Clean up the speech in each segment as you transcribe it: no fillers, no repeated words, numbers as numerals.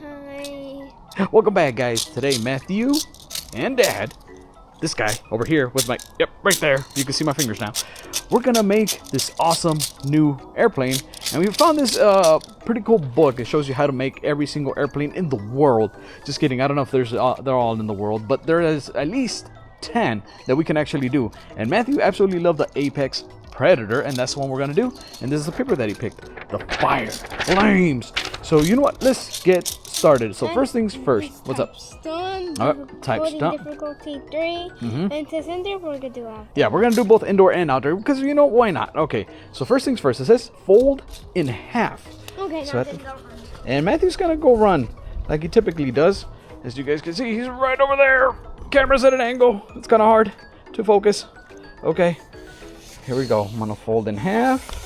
Hi. Welcome back, guys. Today, Matthew and Dad, this guy over here with my, right there, you can see my fingers now. We're gonna make this awesome new airplane, and we found this pretty cool book. It shows you how to make every single airplane in the world. Just kidding, I don't know if they're all in the world, but there is at least 10 that we can actually do. And Matthew absolutely loved the Apex Predator, and that's the one we're gonna do. And this is the paper that he picked, the Fire Flames. So you know what? Let's get started. So first things first. What's up? Stone. Type stone. Difficulty 3. And to center, we're gonna do out. Yeah, we're gonna do both indoor and outdoor because you know why not? Okay. So first things first. It says fold in half. Okay. So and Matthew's gonna go run like he typically does. As you guys can see, he's right over there. Camera's at an angle. It's kind of hard to focus. Okay. Here we go. I'm gonna fold in half.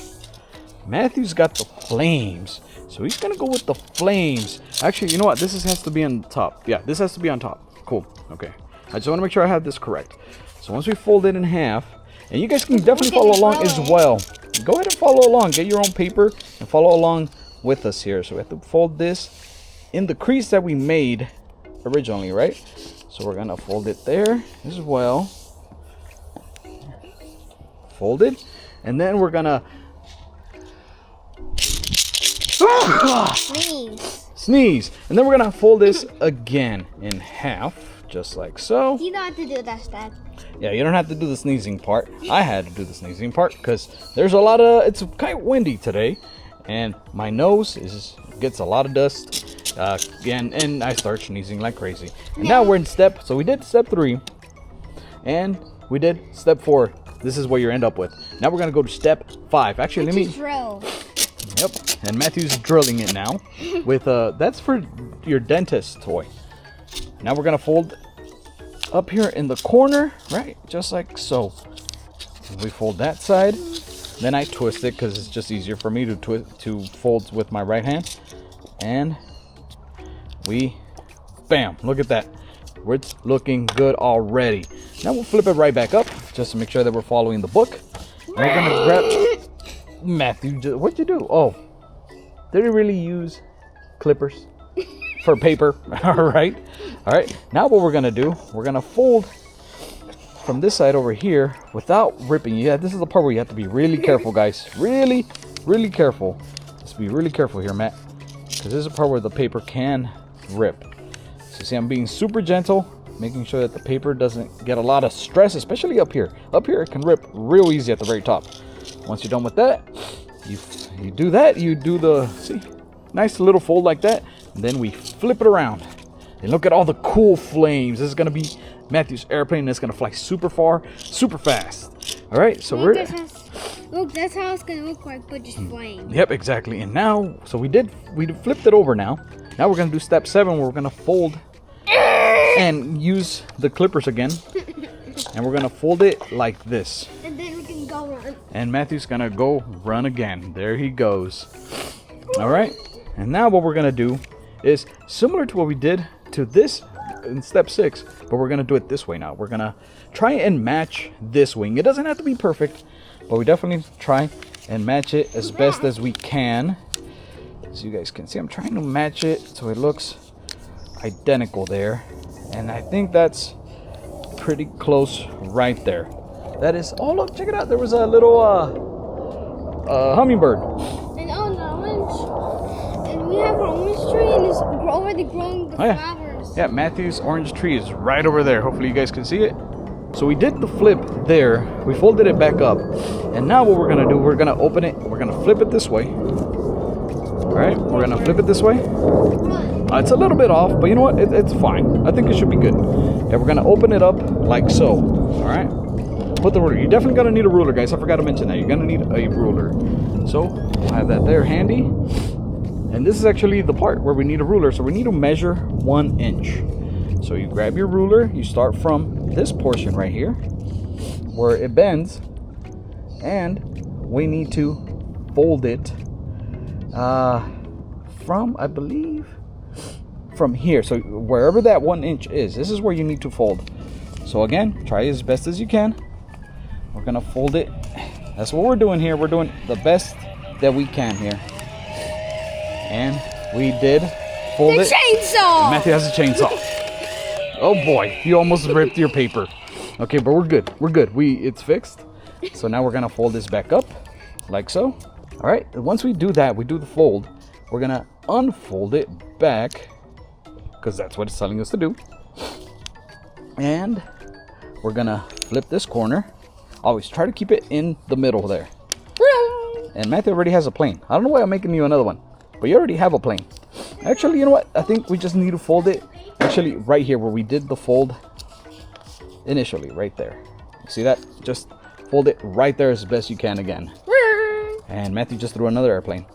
Matthew's got the flames, so he's gonna go with the flames. Actually, you know what? Has to be on top. Yeah, this has to be on top. Cool. Okay. I just want to make sure I have this correct. So once we fold it in half, and you guys can definitely follow along as well. Go ahead and follow along. Get your own paper and follow along with us here. So we have to fold this in the crease that we made originally, right? So we're gonna fold it there as well. Fold it, and then we're gonna sneeze, and then we're gonna fold this again in half, just like so. You don't have to do that, Dad. Yeah, you don't have to do the sneezing part. I had to do the sneezing part because there's a lot of, it's kind of windy today, and my nose gets a lot of dust, and I start sneezing like crazy. And now we're in so we did step 3, and we did step 4. This is what you end up with. Now we're gonna go to step 5. Actually, let me drill. Yep, and Matthew's drilling it now with that's for your dentist toy. Now we're gonna fold up here in the corner, right? Just like so. We fold that side, then I twist it because it's just easier for me to fold with my right hand. And bam, look at that. It's looking good already. Now we'll flip it right back up just to make sure that we're following the book. And we're gonna grab Matthew. What'd you do? Oh, did he really use clippers for paper? All right. Now what we're gonna do? We're gonna fold from this side over here without ripping. Yeah, this is the part where you have to be really careful, guys. Really, really careful. Let's be really careful here, Matt, because this is the part where the paper can rip. So see, I'm being super gentle, making sure that the paper doesn't get a lot of stress, especially up here. Up here, it can rip real easy at the very top. Once you're done with that, you do that. You do the, see, nice little fold like that. And then we flip it around. And look at all the cool flames. This is going to be Matthew's airplane. That's going to fly super far, super fast. All right, so look, that's how it's going to look like, but just flames. Yep, exactly. And now, so we flipped it over now. Now we're going to do step 7 where we're going to fold and use the clippers again. And we're going to fold it like this. And then we can go run. And Matthew's going to go run again. There he goes. All right. And now what we're going to do is similar to what we did to this in step 6. But we're going to do it this way now. We're going to try and match this wing. It doesn't have to be perfect, but we definitely try and match it as best as we can. As you guys can see, I'm trying to match it so it looks identical there. And I think that's pretty close right there. That is, oh look, check it out. There was a little hummingbird. And on orange. And we have an orange tree and it's already growing the flowers. Yeah, Matthew's orange tree is right over there. Hopefully you guys can see it. So we did the flip there. We folded it back up. And now what we're gonna do, we're gonna open it. We're gonna flip it this way. All right, we're gonna flip it this way. It's a little bit off, but you know what? It's fine. I think it should be good. Yeah, we're gonna open it up like so. All right. Put the ruler. You're definitely gonna need a ruler, guys. I forgot to mention that. You're gonna need a ruler. So we'll have that there handy. And this is actually the part where we need a ruler. So we need to measure 1 inch. So you grab your ruler. You start from this portion right here, where it bends, and we need to fold it from, I believe, from here. So wherever that 1 inch is, this is where you need to fold. So again, try as best as you can. We're gonna fold it. That's what we're doing here. We're doing the best that we can here. And we did fold The it. chainsaw. Matthew has a chainsaw. Oh boy, you almost ripped your paper. Okay, but we're good. We're good. It's fixed. So now we're gonna fold this back up, like so. All right. Once we do that, we do the fold. We're gonna unfold it back, because that's what it's telling us to do. And we're gonna flip this corner. Always try to keep it in the middle there. And Matthew already has a plane. I don't know why I'm making you another one, but you already have a plane. Actually, you know what? I think we just need to fold it. Actually, right here where we did the fold initially, right there. You see that? Just fold it right there as best you can again. And Matthew just threw another airplane.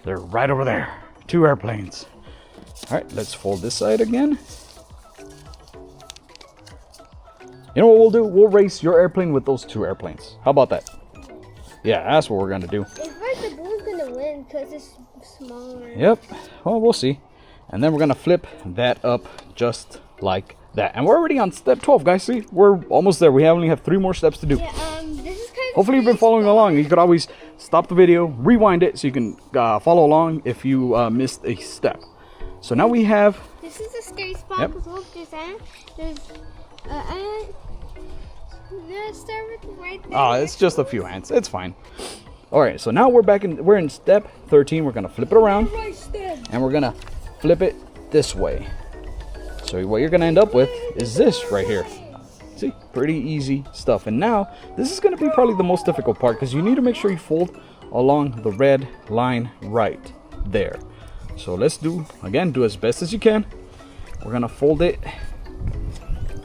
They're right over there. 2 airplanes. All right, let's fold this side again. You know what we'll do? We'll race your airplane with those 2 airplanes. How about that? Yeah, that's what we're gonna do. It's like the blue's gonna win because it's smaller. Yep. Well, we'll see. And then we're gonna flip that up just like that. And we're already on step 12, guys. See, we're almost there. We only have 3 more steps to do. Yeah, this is kind of. Hopefully you've been following along. You could always stop the video, rewind it, so you can follow along if you missed a step. So now we have. This is a scary spot Yep. because look, there's right there. Oh, it's just a few ants. It's fine. All right. So now we're in step 13. We're gonna flip it around, and we're gonna flip it this way. So what you're gonna end up with is this right here. See, pretty easy stuff. And now this is gonna be probably the most difficult part, because you need to make sure you fold along the red line right there. So let's do as best as you can. We're gonna fold it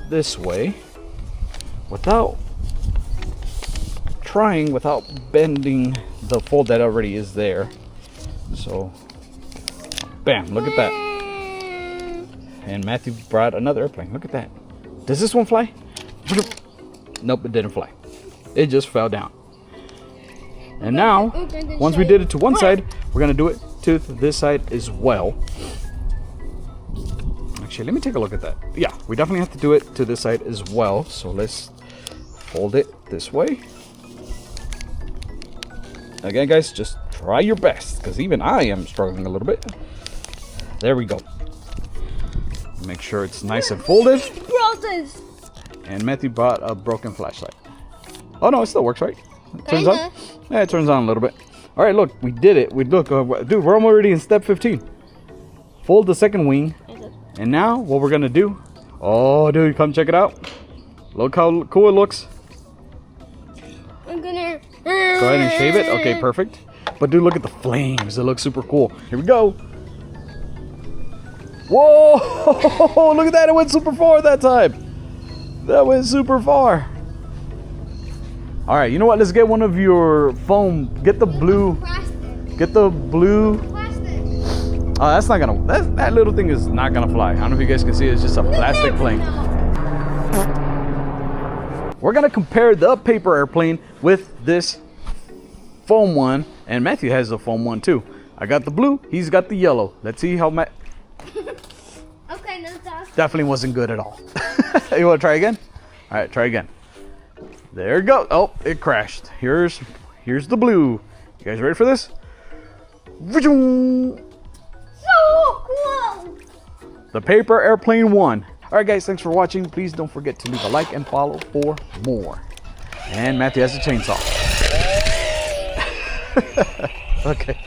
this way without bending the fold that already is there. So bam, look at that. And Matthew brought another airplane. Look at that. Does this one fly? Nope, it didn't fly. It just fell down. And now, once we did it to one side, we're gonna do it to this side as well. Actually, let me take a look at that. Yeah, we definitely have to do it to this side as well. So let's fold it this way. Again, guys, just try your best, because even I am struggling a little bit. There we go. Make sure it's nice and folded. And Matthew bought a broken flashlight. Oh no, it still works, right? It turns on. Yeah, it turns on a little bit. All right, look, we did it. Dude, we're already in step 15. Fold the second wing, and now what we're gonna do? Oh, dude, come check it out. Look how cool it looks. I'm gonna go ahead and shave it. Okay, perfect. But dude, look at the flames. It looks super cool. Here we go. Whoa! Look at that. It went super far that time. That went super far. All right, you know what? Let's get one of your foam. Get the blue. Get the blue. Oh, that's not gonna. That little thing is not gonna fly. I don't know if you guys can see it. It's just a plastic plane. We're gonna compare the paper airplane with this foam one, and Matthew has the foam one too. I got the blue. He's got the yellow. Let's see how Okay, no talk. Definitely wasn't good at all. You want to try again? All right, try again. There you go. Oh, it crashed. Here's the blue. You guys ready for this? So cool. The paper airplane won. All right, guys, thanks for watching. Please don't forget to leave a like and follow for more. And Matthew has a chainsaw. Okay.